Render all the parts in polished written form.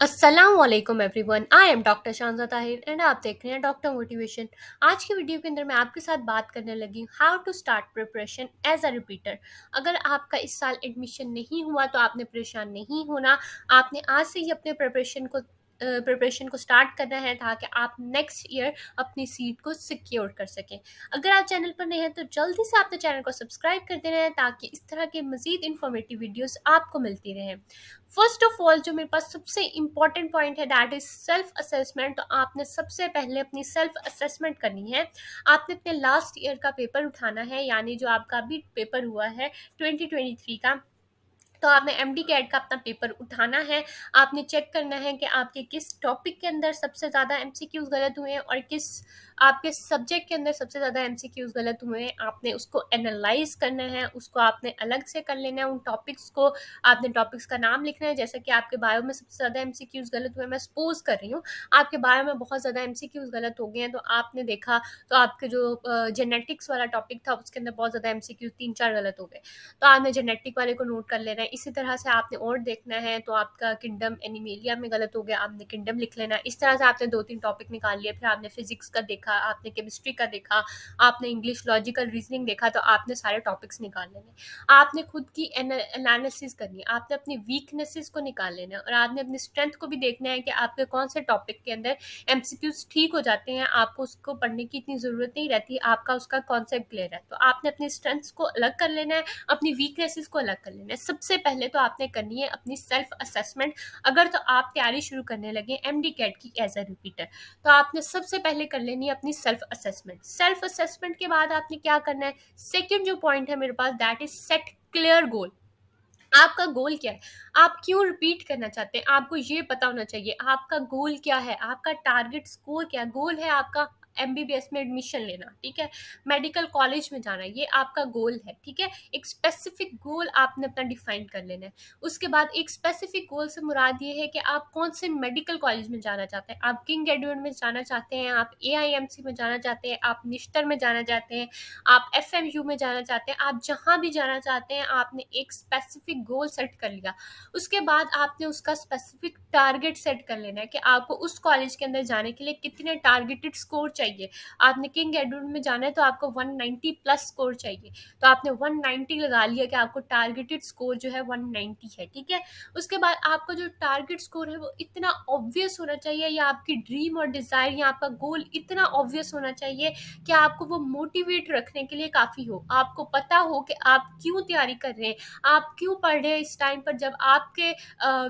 अस्सलाम everyone, I am doctor Shanza Tahir and आप देख रहे हैं डॉक्टर मोटिवेशन। आज की वीडियो के अंदर मैं आपके साथ बात करने लगी हूँ how to start preparation as a repeater. अगर आपका इस साल एडमिशन नहीं हुआ तो आपने परेशान नहीं होना। आपने आज से ही अपने प्रिपरेशन को स्टार्ट करना है ताकि आप नेक्स्ट ईयर अपनी सीट को सिक्योर कर सकें। अगर आप चैनल पर नए हैं तो जल्दी से आपने चैनल को सब्सक्राइब कर देना है ताकि इस तरह के मज़ीद इन्फॉर्मेटिव वीडियोस आपको मिलती रहें। फर्स्ट ऑफ ऑल जो मेरे पास सबसे इंपॉर्टेंट पॉइंट है दैट इज सेल्फ असेसमेंट। तो आपने सबसे पहले अपनी सेल्फ असेसमेंट करनी है। आपने अपने लास्ट ईयर का पेपर उठाना है, यानी जो आपका अभी पेपर हुआ है 2023 का। तो आपने एमडी कैट का अपना पेपर उठाना है। आपने चेक करना है कि आपके किस टॉपिक के अंदर सबसे ज़्यादा एमसीक्यूज गलत हुए हैं और किस आपके सब्जेक्ट के अंदर सबसे ज़्यादा एमसीक्यूज गलत हुए हैं। आपने उसको एनालाइज करना है, उसको आपने अलग से कर लेना है। उन टॉपिक्स को आपने टॉपिक्स का नाम लिखना है। जैसे कि आपके बायो में सबसे ज़्यादा एमसीक्यूज गलत हुए, मैं सपोज कर रही हूँ आपके बायो में बहुत ज़्यादा एमसीक्यूज गलत हो गए हैं, तो आपने देखा तो आपके जो जेनेटिक्स वाला टॉपिक था उसके अंदर बहुत ज़्यादा एमसीक्यूज 3-4 गलत हो गए। तो आपने जेनेटिक वाले को नोट कर लेना है। इसी तरह से आपने और देखना है तो आपका किंगडम एनिमेलिया में गलत हो गया, आपने किंगडम लिख लेना है। इस तरह से आपने 2-3 टॉपिक निकाल लिए। फिर आपने फिजिक्स का देखा, आपने केमिस्ट्री का देखा, आपने इंग्लिश लॉजिकल रीजनिंग देखा, तो आपने सारे टॉपिक्स निकाल लेने। आपने खुद की एनालिसिस करनी है, आपने अपनी वीकनेसेस को निकाल लेना है और आपने अपनी स्ट्रेंथ को भी देखना है कि आपके कौन से टॉपिक के अंदर एमसीक्यूज ठीक हो जाते हैं, आपको उसको पढ़ने की इतनी ज़रूरत नहीं रहती, आपका उसका कॉन्सेप्ट क्लियर है। तो आपने अपनी स्ट्रेंथ्स को अलग कर लेना है, अपनी वीकनेसेस को अलग कर लेना है। सबसे पहले तो आपने करनी है अपनी सेल्फ असेसमेंट। अगर तो आप तैयारी शुरू करने लगे एमडी कैट की एज अ रिपीटर, तो आपने सबसे पहले कर लेनी है अपनी सेल्फ असेसमेंट। सेल्फ असेसमेंट के बाद आपने क्या करना है, सेकंड जो पॉइंट है मेरे पास that is set clear goal. आपका गोल क्या है, आप क्यों रिपीट करना चाहते हैं, आपको ये पता होना चाहिए आपका गोल क्या है, आपका टारगेट स्कोर क्या है। गोल है आपका एमबीबीएस में एडमिशन लेना, ठीक है, मेडिकल कॉलेज में जाना, ये आपका गोल है, ठीक है। एक स्पेसिफिक गोल आपने अपना डिफाइन कर लेना है। उसके बाद एक स्पेसिफिक गोल से मुराद ये है कि आप कौन से मेडिकल कॉलेज में जाना चाहते हैं। आप किंग एडवर्ड में जाना चाहते हैं, आप एआईएमसी में जाना चाहते हैं, आप निश्तर में जाना चाहते हैं, आप एफएमयू में जाना चाहते हैं, आप जहां भी जाना चाहते हैं आपने एक स्पेसिफिक गोल सेट कर लिया। उसके बाद आपने उसका स्पेसिफिक टारगेट सेट कर लेना है कि आपको उस कॉलेज के अंदर जाने के लिए कितने टारगेटेड स्कोर चाहिए। आपने किंग एडवर्ड में जाना है तो आपको 190 प्लस स्कोर चाहिए, तो आपने 190 लगा लिया कि आपको टारगेटेड स्कोर जो है 190 है, ठीक है। उसके बाद आपका जो टारगेट स्कोर है वो इतना ऑब्वियस होना चाहिए, या आपकी ड्रीम और डिज़ायर या आपका गोल इतना ऑब्वियस होना चाहिए कि आपको वो मोटिवेट रखने के लिए काफ़ी हो। आपको पता हो कि आप क्यों तैयारी कर रहे हैं, आप क्यों पढ़ रहे हैं इस टाइम पर, जब आपके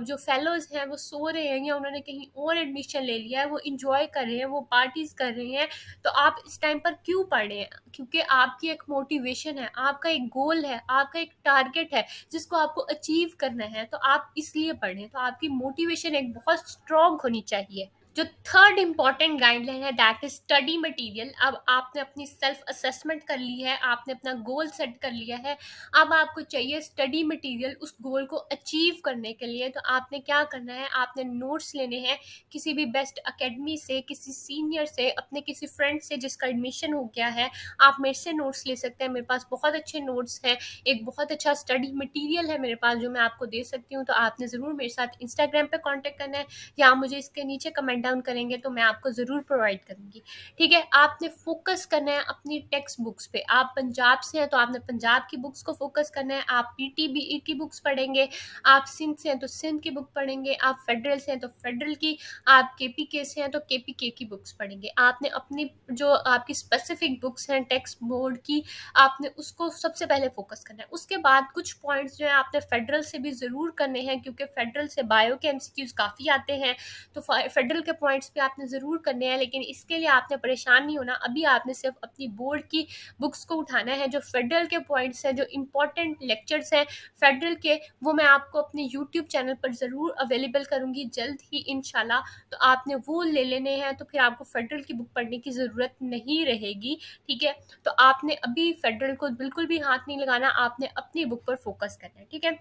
जो फेलोज़ हैं वो सो रहे हैं या उन्होंने कहीं और एडमिशन ले लिया है, वो इंजॉय कर रहे हैं, वो पार्टीज़ कर रहे हैं, तो आप इस टाइम पर क्यों पढ़ रहे हैं? क्योंकि आपकी एक मोटिवेशन है, आपका एक गोल है, आपका एक टारगेट है जिसको आपको अचीव करना है, तो आप इसलिए पढ़ रहे हैं। तो आपकी मोटिवेशन एक बहुत स्ट्रॉन्ग होनी चाहिए। जो थर्ड इंपॉर्टेंट गाइडलाइन है दैट इज स्टडी मटेरियल। अब आपने अपनी सेल्फ असेसमेंट कर ली है, आपने अपना गोल सेट कर लिया है, अब आपको चाहिए स्टडी मटेरियल उस गोल को अचीव करने के लिए। तो आपने क्या करना है, आपने नोट्स लेने हैं किसी भी बेस्ट अकेडमी से, किसी सीनियर से, अपने किसी फ्रेंड से जिसका एडमिशन हो गया है। आप मेरे से नोट्स ले सकते हैं, मेरे पास बहुत अच्छे नोट्स हैं, एक बहुत अच्छा स्टडी मटीरियल है मेरे पास जो मैं आपको दे सकती हूँ। तो आपने ज़रूर मेरे साथ इंस्टाग्राम पर कॉन्टैक्ट करना है या आप मुझे इसके नीचे कमेंट डाउन करेंगे तो मैं आपको ज़रूर प्रोवाइड करूँगी, ठीक है। आपने फोकस करना है अपनी टेक्स्ट बुक्स पे। आप पंजाब से हैं तो आपने पंजाब की बुक्स को फोकस करना है। आप पीटीबी की बुक्स पढ़ेंगे, आप सिंध से हैं तो सिंध की बुक पढ़ेंगे, आप फेडरल से हैं तो फेडरल की, आप केपीके से हैं तो केपीके की बुक्स पढ़ेंगे। आपने अपनी जो आपकी स्पेसिफिक बुक्स हैं टेक्स्ट बोर्ड की, आपने उसको सबसे पहले फोकस करना है। उसके बाद कुछ पॉइंट्स जो है आपने फेडरल से भी ज़रूर करने हैं क्योंकि फेडरल से बायो के एमसीक्यूज काफ़ी आते हैं, तो फेडरल के पॉइंट्स पे आपने ज़रूर करने हैं। लेकिन इसके लिए आपने परेशान नहीं होना, अभी आपने सिर्फ अपनी बोर्ड की बुक्स को उठाना है। जो फेडरल के पॉइंट्स हैं, जो इंपॉर्टेंट लेक्चर्स हैं फेडरल के, वो मैं आपको अपने यूट्यूब चैनल पर ज़रूर अवेलेबल करूँगी जल्द ही इंशाल्लाह। तो आपने वो ले लेने हैं, तो फिर आपको फेडरल की बुक पढ़ने की ज़रूरत नहीं रहेगी, ठीक है। तो आपने अभी फेडरल को बिल्कुल भी हाथ नहीं लगाना, आपने अपनी बुक पर फोकस करना है, ठीक है।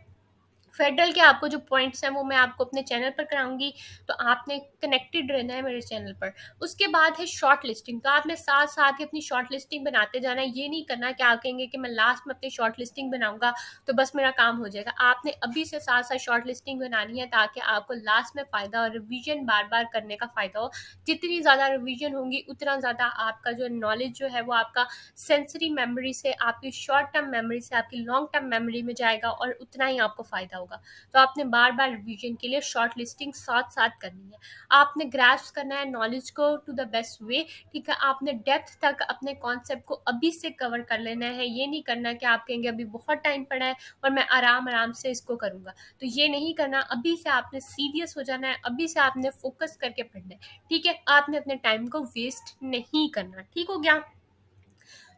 फेडरल के आपको जो पॉइंट्स हैं वो मैं आपको अपने चैनल पर कराऊंगी, तो आपने कनेक्टेड रहना है मेरे चैनल पर। उसके बाद है शॉर्ट लिस्टिंग, तो आपने साथ साथ ही अपनी शॉर्ट लिस्टिंग बनाते जाना है। ये नहीं करना कि आप कहेंगे कि मैं लास्ट में अपनी शॉर्ट लिस्टिंग बनाऊंगा तो बस मेरा काम हो जाएगा। आपने अभी से साथ साथ शॉर्ट लिस्टिंग बनानी है ताकि आपको लास्ट में फ़ायदा और रिवीजन बार बार करने का फ़ायदा हो। जितनी ज़्यादा रिवीजन होंगी उतना ज़्यादा आपका जो नॉलेज जो है वो आपका सेंसरी मेमोरी से, आपकी शॉर्ट टर्म मेमोरी से आपकी लॉन्ग टर्म मेमोरी में जाएगा और उतना ही आपको फ़ायदा होगा। तो आपने बार बार रिवीजन के लिए शॉर्ट लिस्टिंग साथ साथ करनी है। आपने ग्रास्प करना है नॉलेज को टू द बेस्ट वे, ठीक है। आपने डेप्थ तक अपने कॉन्सेप्ट को अभी से कवर कर लेना है। ये नहीं करना कि आप कहेंगे अभी बहुत टाइम पड़ा है और मैं आराम आराम से इसको करूँगा, तो ये नहीं करना। अभी से आपने सीरियस हो जाना है, अभी से आपने फोकस करके पढ़ना है, ठीक है। आपने अपने टाइम को वेस्ट नहीं करना, ठीक हो गया।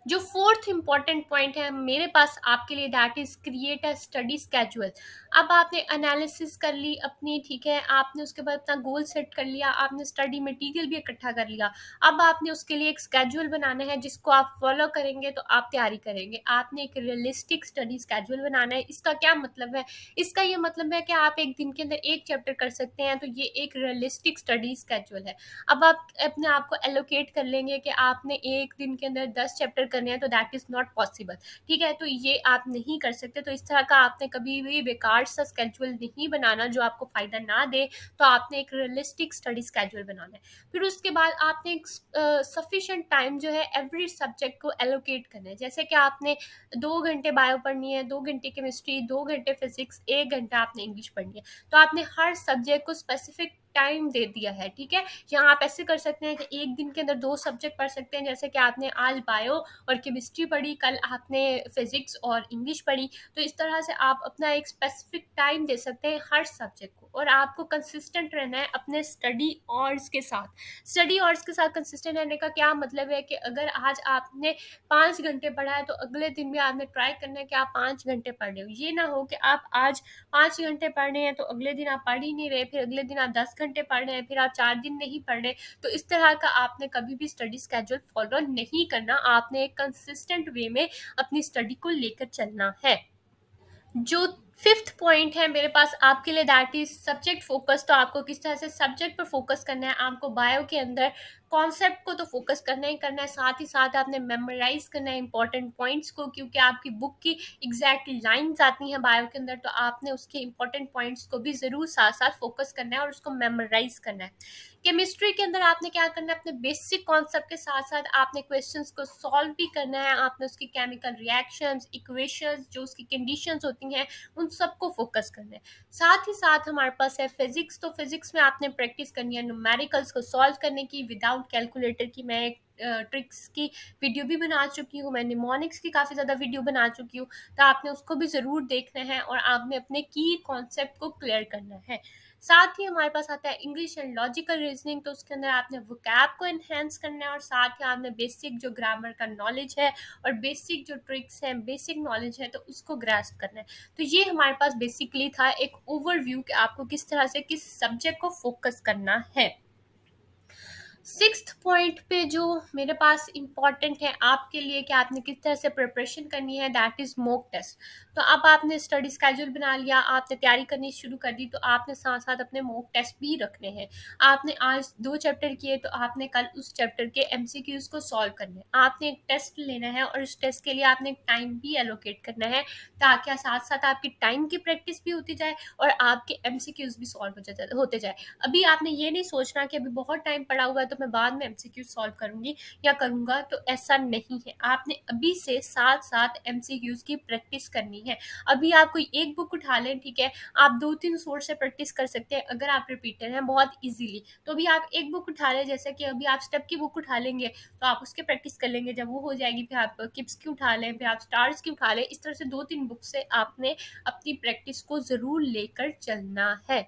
जो फोर्थ इंपॉर्टेंट पॉइंट है मेरे पास आपके लिए, that is create a study schedule. अब आपने एनालिसिस कर ली अपनी, ठीक है, आपने उसके बाद अपना गोल सेट कर लिया, आपने स्टडी मटेरियल भी इकट्ठा कर लिया। अब आपने उसके लिए एक स्केड्यूल बनाना है जिसको आप फॉलो करेंगे तो आप तैयारी करेंगे। आपने एक रियलिस्टिक स्टडी स्केड्यूल बनाना है। इसका क्या मतलब है? इसका ये मतलब है कि आप एक दिन के अंदर एक चैप्टर कर सकते हैं, तो ये एक रियलिस्टिक स्टडी स्केड्यूल है। अब आप अपने आप को एलोकेट कर लेंगे कि आपने एक दिन के अंदर 10 चैप्टर करने हैं, तो दैट इज नॉट पॉसिबल, ठीक है। तो ये आप नहीं कर सकते। तो इस तरह का आपने कभी भी बेकार सा स्केड्यूल नहीं बनाना जो आपको फायदा ना दे। तो आपने एक रियलिस्टिक स्टडी स्केड्यूल बनाना है। फिर उसके बाद आपने एक सफिशिएंट टाइम जो है एवरी सब्जेक्ट को एलोकेट करना है। जैसे कि आपने 2 घंटे बायो पढ़नी है, 2 घंटे केमिस्ट्री, 2 घंटे फिजिक्स, 1 घंटा आपने इंग्लिश पढ़नी है। तो आपने हर सब्जेक्ट को स्पेसिफिक टाइम दे दिया है, ठीक है। या आप ऐसे कर सकते हैं कि एक दिन के अंदर 2 सब्जेक्ट पढ़ सकते हैं, जैसे कि आपने आज बायो और केमिस्ट्री पढ़ी, कल आपने फिजिक्स और इंग्लिश पढ़ी। तो इस तरह से आप अपना एक स्पेसिफिक टाइम दे सकते हैं हर सब्जेक्ट को। और आपको कंसिस्टेंट रहना है अपने स्टडी आवर्स के साथ। स्टडी आवर्स के साथ कंसिस्टेंट रहने का क्या मतलब है कि अगर आज आपने 5 घंटे पढ़ा है तो अगले दिन भी आपने ट्राई करना है कि आप 5 घंटे पढ़ रहे हो। ये ना हो कि आप आज 5 घंटे पढ़ रहे हैं तो अगले दिन आप पढ़ ही नहीं रहे, फिर अगले दिन आप 10 घंटे पढ़ रहे हैं, फिर आप 4 दिन नहीं पढ़ रहे। तो इस तरह का आपने कभी भी स्टडी स्केड्यूल फॉलो नहीं करना। आपने एक कंसिस्टेंट वे में अपनी स्टडी को लेकर चलना है। जो फिफ्थ पॉइंट है मेरे पास आपके लिए, दैट इज सब्जेक्ट फोकस। तो आपको किस तरह से सब्जेक्ट पर फोकस करना है। आपको बायो के अंदर कॉन्सेप्ट को तो फोकस करना ही करना है, साथ ही साथ आपने मेमोराइज करना है इंपॉर्टेंट पॉइंट्स को, क्योंकि आपकी बुक की एग्जैक्ट लाइंस आती हैं बायो के अंदर। तो आपने उसके इंपॉर्टेंट पॉइंट्स को भी जरूर साथ साथ फोकस करना है और उसको मेमोराइज करना है। केमिस्ट्री के अंदर आपने क्या करना है, अपने बेसिक कॉन्सेप्ट के साथ साथ आपने क्वेश्चंस को सॉल्व भी करना है। आपने उसकी केमिकल रिएक्शंस, इक्वेशंस, जो उसकी कंडीशंस होती हैं, उन सबको फोकस करना है। साथ ही साथ हमारे पास है फिजिक्स। तो फिजिक्स में आपने प्रैक्टिस करनी है न्यूमेरिकल्स को सॉल्व करने की विदाउट कैलकुलेटर की। मैं एक ट्रिक्स की वीडियो भी बना चुकी हूँ, मैं निमोनिक्स की काफ़ी ज़्यादा वीडियो बना चुकी हूँ। तो आपने उसको भी ज़रूर देखना है और आपने अपने की कॉन्सेप्ट को क्लियर करना है। साथ ही हमारे पास आता है इंग्लिश एंड लॉजिकल रीजनिंग। तो उसके अंदर आपने वोकैब को एनहेंस करना है और साथ ही आपने बेसिक जो ग्रामर का नॉलेज है और बेसिक जो ट्रिक्स हैं, बेसिक नॉलेज है, तो उसको ग्रास्प करना है। तो ये हमारे पास बेसिकली था एक ओवरव्यू कि आपको किस तरह से किस सब्जेक्ट को फोकस करना है। सिक्स्थ पॉइंट पे जो मेरे पास इम्पॉर्टेंट है आपके लिए कि आपने किस तरह से प्रिपरेशन करनी है, दैट इज़ मॉक टेस्ट। तो अब आपने स्टडी स्केड्यूल बना लिया, आपने तैयारी करनी शुरू कर दी, तो आपने साथ साथ अपने मॉक टेस्ट भी रखने हैं। आपने आज 2 चैप्टर किए तो आपने कल उस चैप्टर के एमसीक्यूज को सॉल्व करने हैं। आपने एक टेस्ट लेना है और उस टेस्ट के लिए आपने एक टाइम भी एलोकेट करना है, ताकि साथ साथ आपकी टाइम की प्रैक्टिस भी होती जाए और आपके एमसीक्यूज भी सॉल्व होते जाए। अभी आपने ये नहीं सोचना कि अभी बहुत टाइम पड़ा हुआ है तो मैं बाद में एमसीक्यू सॉल्व करूंगी या करूंगा, तो ऐसा नहीं है। आपने अभी से साथ साथ एमसीक्यूज की प्रैक्टिस करनी है। अभी आप कोई एक बुक उठा लें, ठीक है, आप 2-3 सोर्स से प्रैक्टिस कर सकते हैं अगर आप रिपीटर हैं बहुत इजीली। तो अभी आप एक बुक उठा लें, जैसे कि अभी आप स्टेप की बुक उठा लेंगे तो आप उसके प्रैक्टिस कर लेंगे। जब वो हो जाएगी फिर आप किप्स की उठा लें, फिर आप स्टार्स की उठा लें। इस तरह से 2-3 बुक से आपने अपनी प्रैक्टिस को जरूर लेकर चलना है।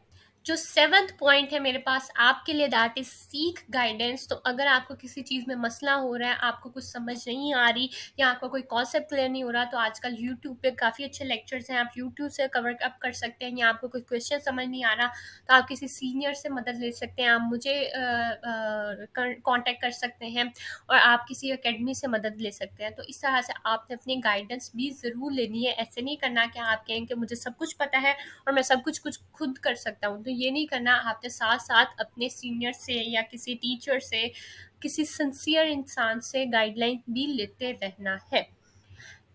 जो सेवन्थ पॉइंट है मेरे पास आपके लिए, दैट इज सीक गाइडेंस। तो अगर आपको किसी चीज़ में मसला हो रहा है, आपको कुछ समझ नहीं आ रही या आपका कोई कॉन्सेप्ट क्लियर नहीं हो रहा, तो आजकल यूट्यूब पे काफ़ी अच्छे लेक्चर्स हैं, आप यूट्यूब से कवर अप कर सकते हैं। या आपको कोई क्वेश्चन समझ नहीं आ रहा तो आप किसी सीनियर से मदद ले सकते हैं, आप मुझे कांटेक्ट कर सकते हैं, और आप किसी एकेडमी से मदद ले सकते हैं। तो इस तरह से आपने अपनी गाइडेंस भी ज़रूर लेनी है। ऐसे नहीं करना कि आप कहें कि मुझे सब कुछ पता है और मैं सब कुछ कुछ खुद कर सकता हूँ, तो ये नहीं करना। आपने साथ साथ अपने सीनियर से या किसी टीचर से, किसी सिंसियर इंसान से गाइडलाइन भी लेते रहना है।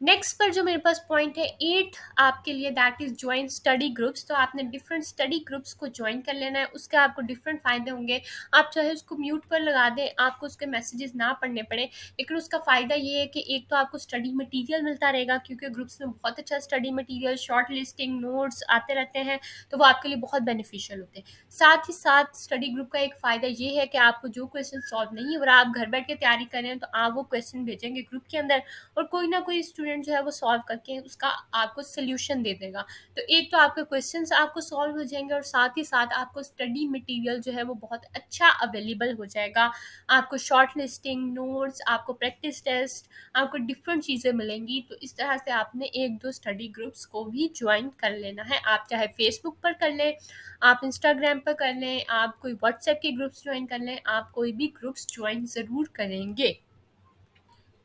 नेक्स्ट पर जो मेरे पास पॉइंट है एट आपके लिए, that is join study groups. तो आपने डिफरेंट स्टडी ग्रुप्स को ज्वाइन कर लेना है, उसके आपको डिफरेंट फ़ायदे होंगे। आप चाहे उसको म्यूट पर लगा दें, आपको उसके मैसेजेस ना पढ़ने पड़े, लेकिन उसका फ़ायदा ये है कि एक तो आपको स्टडी मटेरियल मिलता रहेगा, क्योंकि ग्रुप्स में बहुत अच्छा study material, short listing, notes आते रहते हैं, तो वो आपके लिए बहुत बेनिफिशियल होते हैं। साथ ही साथ स्टडी ग्रुप का एक फ़ायदा ये है कि आपको जो क्वेश्चन सॉल्व नहीं हो रहा, आप घर बैठ के तैयारी कर रहे हैं, तो आप वो क्वेश्चन भेजेंगे ग्रुप के अंदर, और कोई ना कोई स्टूडेंट जो है वो सॉल्व करके उसका आपको सोल्यूशन दे देगा। तो एक तो आपके क्वेश्चंस आपको सॉल्व हो जाएंगे, और साथ ही साथ आपको स्टडी मटेरियल जो है वो बहुत अच्छा अवेलेबल हो जाएगा। आपको शॉर्ट लिस्टिंग, नोट्स, आपको प्रैक्टिस टेस्ट, आपको डिफरेंट चीज़ें मिलेंगी। तो इस तरह से आपने एक दो स्टडी ग्रुप्स को भी ज्वाइन कर लेना है। आप चाहे फेसबुक पर कर लें, आप इंस्टाग्राम पर कर लें, आप कोई व्हाट्सएप के ग्रुप्स ज्वाइन कर लें, आप कोई भी ग्रुप्स ज्वाइन ज़रूर करेंगे।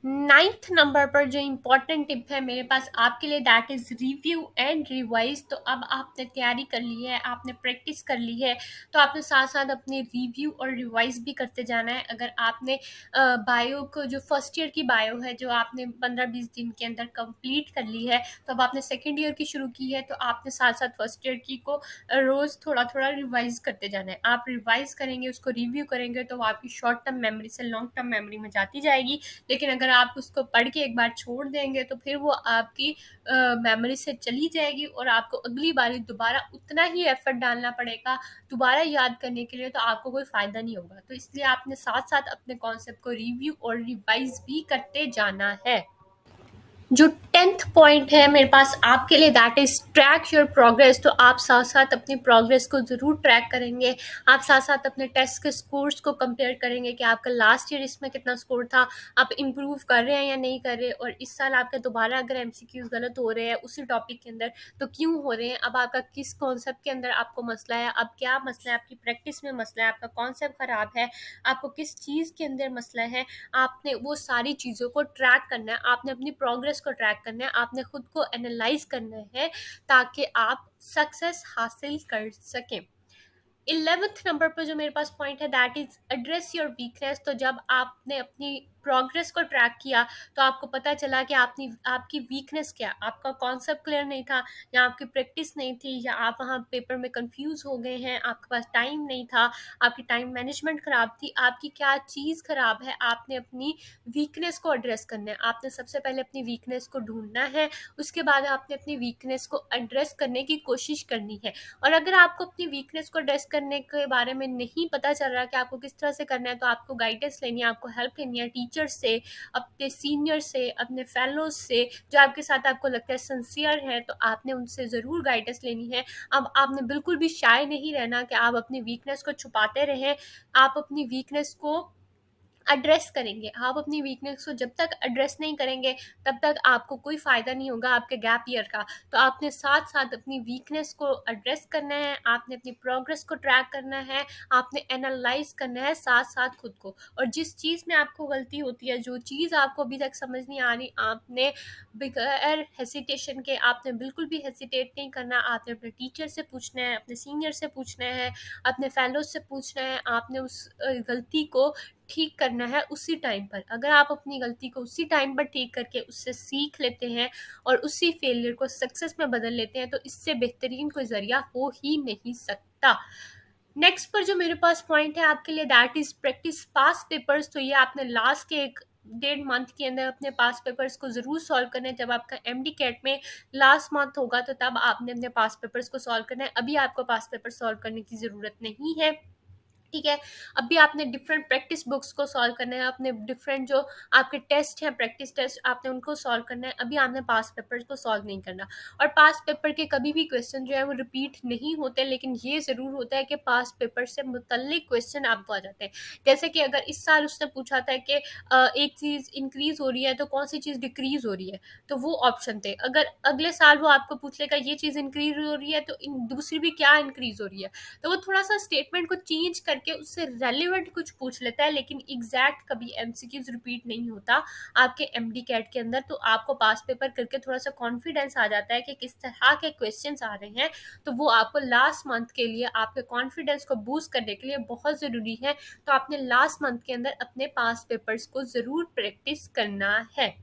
नाइन्थ नंबर पर जो इम्पोर्टेंट टिप है मेरे पास आपके लिए, that is review and revise. तो अब आपने तैयारी कर ली है, आपने प्रैक्टिस कर ली है, तो आपने साथ साथ अपने रिव्यू और रिवाइज भी करते जाना है। अगर आपने बायो को, जो फर्स्ट ईयर की बायो है, जो आपने 15-20 दिन के अंदर कंप्लीट कर ली है, तो अब आपने सेकेंड ईयर की शुरू की है, तो आपने साथ साथ फर्स्ट ईयर की को रोज़ थोड़ा थोड़ा रिवाइज करते जाना है। आप रिवाइज करेंगे, उसको रिव्यू करेंगे, तो वो आपकी शॉर्ट टर्म मेमोरी से लॉन्ग टर्म मेमोरी में जाती जाएगी। लेकिन अगर आप उसको पढ़ के एक बार छोड़ देंगे, तो फिर वो आपकी मेमोरी से चली जाएगी, और आपको अगली बारी दोबारा उतना ही एफर्ट डालना पड़ेगा दोबारा याद करने के लिए, तो आपको कोई फ़ायदा नहीं होगा। तो इसलिए आपने साथ साथ अपने कॉन्सेप्ट को रिव्यू और रिवाइज भी करते जाना है। जो 10th पॉइंट है मेरे पास आपके लिए, that is track your progress. तो आप साथ साथ अपनी प्रोग्रेस को ज़रूर ट्रैक करेंगे। आप साथ साथ अपने टेस्ट के स्कोर्स को कंपेयर करेंगे कि आपका लास्ट ईयर इसमें कितना स्कोर था, आप इम्प्रूव कर रहे हैं या नहीं कर रहे, और इस साल आपके दोबारा अगर एमसीक्यूज गलत हो रहे हैं उसी टॉपिक के अंदर, तो क्यों हो रहे हैं, अब आपका किस कॉन्सेप्ट के अंदर आपको मसला है, अब क्या मसला है, आपकी प्रैक्टिस में मसला है, आपका कॉन्सेप्ट ख़राब है, आपको किस चीज़ के अंदर मसला है। आपने वो सारी चीज़ों को ट्रैक करना है, आपने अपनी प्रोग्रेस को ट्रैक करना है, आपने खुद को एनालाइज करना है, ताकि आप सक्सेस हासिल कर सकें। 11th नंबर पर जो मेरे पास पॉइंट है, that is address your weakness. तो जब आपने अपनी प्रोग्रेस को ट्रैक किया, तो आपको पता चला कि आपकी वीकनेस क्या, आपका कॉन्सेप्ट क्लियर नहीं था, या आपकी प्रैक्टिस नहीं थी, या आप वहाँ पेपर में कंफ्यूज हो गए हैं, आपके पास टाइम नहीं था, आपकी टाइम मैनेजमेंट ख़राब थी, आपकी क्या चीज़ ख़राब है। आपने अपनी वीकनेस को एड्रेस करना है, आपने सबसे पहले अपनी वीकनेस को ढूंढना है, उसके बाद आपने अपनी वीकनेस को एड्रेस करने की कोशिश करनी है। और अगर आपको अपनी वीकनेस को एड्रेस करने के बारे में नहीं पता चल रहा कि आपको किस तरह से करना है, तो आपको गाइडेंस लेनी है, आपको हेल्प लेनी है टीचर से, अपने सीनियर से, अपने फेलोज से, जो आपके साथ आपको लगता है सिंसियर है, तो आपने उनसे ज़रूर गाइडेंस लेनी है। अब आपने बिल्कुल भी शाय नहीं रहना कि आप अपनी वीकनेस को छुपाते रहें। आप अपनी वीकनेस को एड्रेस करेंगे। आप अपनी वीकनेस को जब तक एड्रेस नहीं करेंगे, तब तक आपको कोई फ़ायदा नहीं होगा आपके गैप ईयर का। तो आपने साथ साथ अपनी वीकनेस को एड्रेस करना है, आपने अपनी प्रोग्रेस को ट्रैक करना है, आपने एनालाइज करना है साथ साथ खुद को। और जिस चीज़ में आपको गलती होती है, जो चीज़ आपको अभी तक समझ नहीं आ रही, आपने बगैर हेसिटेशन के, आपने बिल्कुल भी हेसिटेट नहीं करना। आपने अपने टीचर से पूछना है, अपने सीनियर से पूछना है, अपने फेलोज से पूछना है। आपने उस गलती को ठीक करना है उसी टाइम पर। अगर आप अपनी गलती को उसी टाइम पर ठीक करके उससे सीख लेते हैं, और उसी फेलियर को सक्सेस में बदल लेते हैं, तो इससे बेहतरीन कोई ज़रिया हो ही नहीं सकता। नेक्स्ट पर जो मेरे पास पॉइंट है आपके लिए, that is practice pass papers. तो ये आपने लास्ट के 1.5 मंथ के अंदर अपने पास पेपर्स को ज़रूर सॉल्व करना है। जब आपका एमडी कैट में लास्ट मंथ होगा, तो तब आपने अपने पास पेपर्स को सॉल्व करना है। अभी आपको पास पेपर सॉल्व करने की ज़रूरत नहीं है। ठीक है। अभी आपने डिफरेंट प्रैक्टिस बुक्स को सॉल्व करना है, आपने डिफरेंट जो आपके टेस्ट हैं, प्रैक्टिस टेस्ट, आपने उनको सॉल्व करना है। अभी आपने पास पेपर्स को सॉल्व नहीं करना। और पास पेपर के कभी भी क्वेश्चन जो है वो रिपीट नहीं होते, लेकिन ये ज़रूर होता है कि पास पेपर से मुतल्लिक क्वेश्चन आपको आ जाते हैं। जैसे कि अगर इस साल उसने पूछा था कि एक चीज़ इंक्रीज़ हो रही है तो कौन सी चीज़ डिक्रीज़ हो रही है, तो वो ऑप्शन थे। अगर अगले साल वो आपको पूछ लेगा ये चीज़ इंक्रीज़ हो रही है तो दूसरी भी क्या इंक्रीज़ हो रही है, तो वो थोड़ा-सा स्टेटमेंट को चेंज करके उससे रेलेवेंट कुछ पूछ लेता है, लेकिन एग्ज़ैक्ट कभी एमसीक्यूज़ रिपीट नहीं होता आपके एमडी कैट के अंदर। तो आपको पास पेपर करके थोड़ा-सा कॉन्फिडेंस आ जाता है कि किस तरह के क्वेश्चंस आ रहे हैं, तो वो आपको लास्ट मंथ के लिए आपके कॉन्फिडेंस को बूस्ट करने के लिए बहुत ज़रूरी है। तो आपने लास्ट मंथ के अंदर अपने पास पेपर्स को ज़रूर प्रैक्टिस करना है।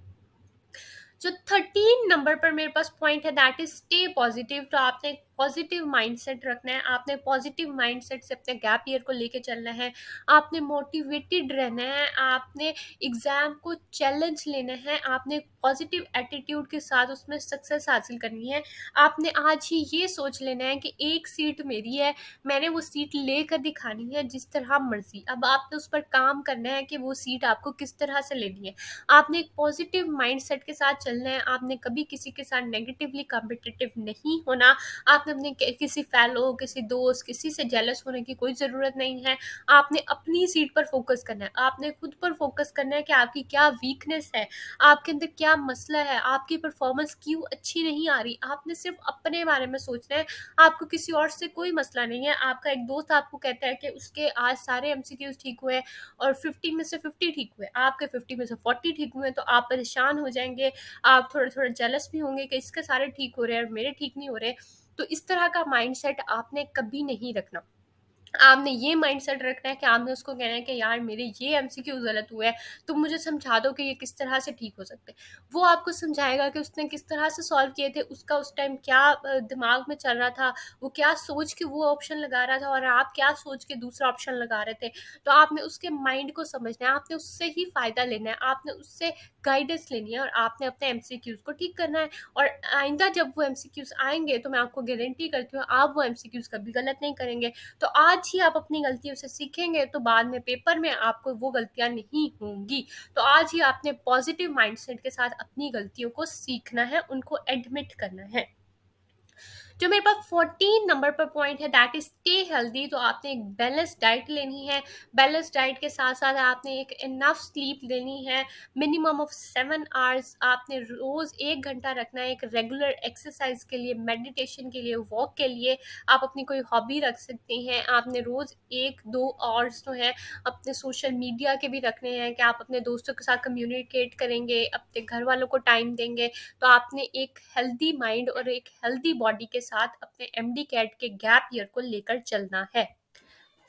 जो 13 नंबर पर मेरे पास पॉइंट है दैट इज स्टे पॉजिटिव। तो आपने एक पॉजिटिव माइंडसेट रखना है, आपने पॉजिटिव माइंडसेट से अपने गैप ईयर को लेके चलना है, आपने मोटिवेटेड रहना है, आपने एग्जाम को चैलेंज लेना है, आपने पॉजिटिव एटीट्यूड के साथ उसमें सक्सेस हासिल करनी है। आपने आज ही ये सोच लेना है कि एक सीट मेरी है, मैंने वो सीट लेकर दिखानी है जिस तरह मर्जी। अब आपने उस पर काम करना है कि वो सीट आपको किस तरह से लेनी है। आपने एक पॉजिटिव माइंडसेट के साथ चलना है, आपने कभी किसी के साथ नेगेटिवली कॉम्पिटिटिव नहीं होना। आपने अपने किसी फेलो, किसी दोस्त, किसी से जेलस होने की कोई ज़रूरत नहीं है। आपने अपनी सीट पर फोकस करना है, आपने खुद पर फोकस करना है कि आपकी क्या वीकनेस है, आपके अंदर क्या मसला है, आपकी परफॉर्मेंस क्यों अच्छी नहीं आ रही। आपने सिर्फ अपने बारे में सोचना है, आपको किसी और से कोई मसला नहीं है। आपका एक दोस्त आपको कहता है कि उसके आज सारे एमसीक्यूज ठीक हुए और 50 में से 50 ठीक हुए, आपके 50 में से 40 ठीक हुए, तो आप परेशान हो जाएंगे, आप थोड़े थोड़े जेलस भी होंगे कि इसके सारे ठीक हो रहे हैं और मेरे ठीक नहीं हो रहे। तो इस तरह का माइंडसेट आपने कभी नहीं रखना। आपने ये माइंडसेट रखना है कि आपने उसको कहना है कि यार मेरे ये एमसीक्यू गलत हुए हैं, तुम मुझे समझा दो कि ये किस तरह से ठीक हो सकते हैं। वो आपको समझाएगा कि उसने किस तरह से सॉल्व किए थे, उसका उस टाइम क्या दिमाग में चल रहा था, वो क्या सोच के वो ऑप्शन लगा रहा था और आप क्या सोच के दूसरा ऑप्शन लगा रहे थे। तो आपने उसके माइंड को समझना है, आपने उससे ही फ़ायदा लेना है, आपने उससे गाइडेंस लेनी है और आपने अपने एमसीक्यूज़ को ठीक करना है। और आइंदा जब वो एमसीक्यूज़ आएंगे तो मैं आपको गारंटी करती हूँ आप वो एमसीक्यूज़ कभी गलत नहीं करेंगे। तो आज ही आप अपनी गलतियों से सीखेंगे तो बाद में पेपर में आपको वो गलतियां नहीं होंगी। तो आज ही आपने पॉजिटिव माइंडसेट के साथ अपनी गलतियों को सीखना है, उनको एडमिट करना है। जो मेरे पास 14 नंबर पर पॉइंट है दैट इज स्टे हेल्दी। तो आपने एक बैलेंस डाइट लेनी है, बैलेंस डाइट के साथ साथ आपने एक इनफ स्लीप लेनी है, मिनिमम ऑफ 7 आवर्स। आपने रोज 1 घंटा रखना है एक रेगुलर एक्सरसाइज के लिए, मेडिटेशन के लिए, वॉक के लिए। आप अपनी कोई हॉबी रख सकते हैं। आपने रोज 1-2 आवर्स जो है अपने सोशल मीडिया के भी रखने हैं कि आप अपने दोस्तों के साथ कम्युनिकेट करेंगे, अपने घर वालों को टाइम देंगे। तो आपने एक हेल्दी माइंड और एक हेल्दी बॉडी के साथ अपने एमडी कैट के गैप ईयर को लेकर चलना है।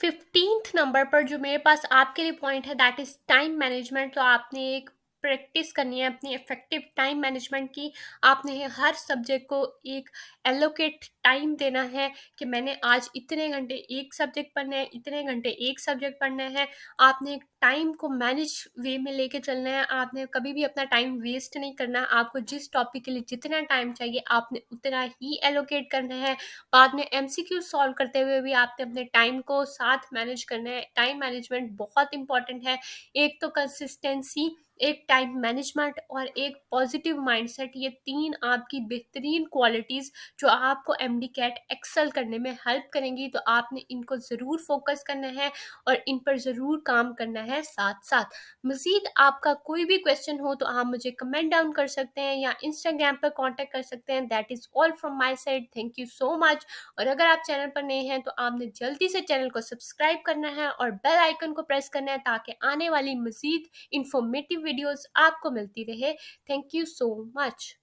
15th नंबर पर जो मेरे पास आपके लिए पॉइंट है दैट इज टाइम मैनेजमेंट। तो आपने एक प्रैक्टिस करनी है अपनी इफेक्टिव टाइम मैनेजमेंट की। आपने हर सब्जेक्ट को एक एलोकेट टाइम देना है कि मैंने आज इतने घंटे एक सब्जेक्ट पढ़ना है, इतने घंटे एक सब्जेक्ट पढ़ना है। आपने एक टाइम को मैनेज वे में लेके चलना है, आपने कभी भी अपना टाइम वेस्ट नहीं करना। आपको जिस टॉपिक के लिए जितना टाइम चाहिए आपने उतना ही एलोकेट करना है। बाद में एमसीक्यू सॉल्व करते हुए भी आपने अपने टाइम को साथ मैनेज करना है। टाइम मैनेजमेंट बहुत इंपॉर्टेंट है। एक तो कंसिस्टेंसी, एक टाइम मैनेजमेंट और एक पॉजिटिव माइंडसेट, ये 3 आपकी बेहतरीन क्वालिटीज़ जो आपको एमडी कैट एक्सेल करने में हेल्प करेंगी। तो आपने इनको ज़रूर फोकस करना है और इन पर ज़रूर काम करना है साथ साथ। मज़ीद आपका कोई भी क्वेश्चन हो तो आप मुझे कमेंट डाउन कर सकते हैं या इंस्टाग्राम पर कांटेक्ट कर सकते हैं। That is all from my side, thank you so much. और अगर आप चैनल पर नए हैं तो आपने जल्दी से चैनल को सब्सक्राइब करना है और बेल आइकन को प्रेस करना है ताकि आने वाली मज़ीद इंफॉर्मेटिव वीडियोस आपको मिलती रहे। Thank you so much.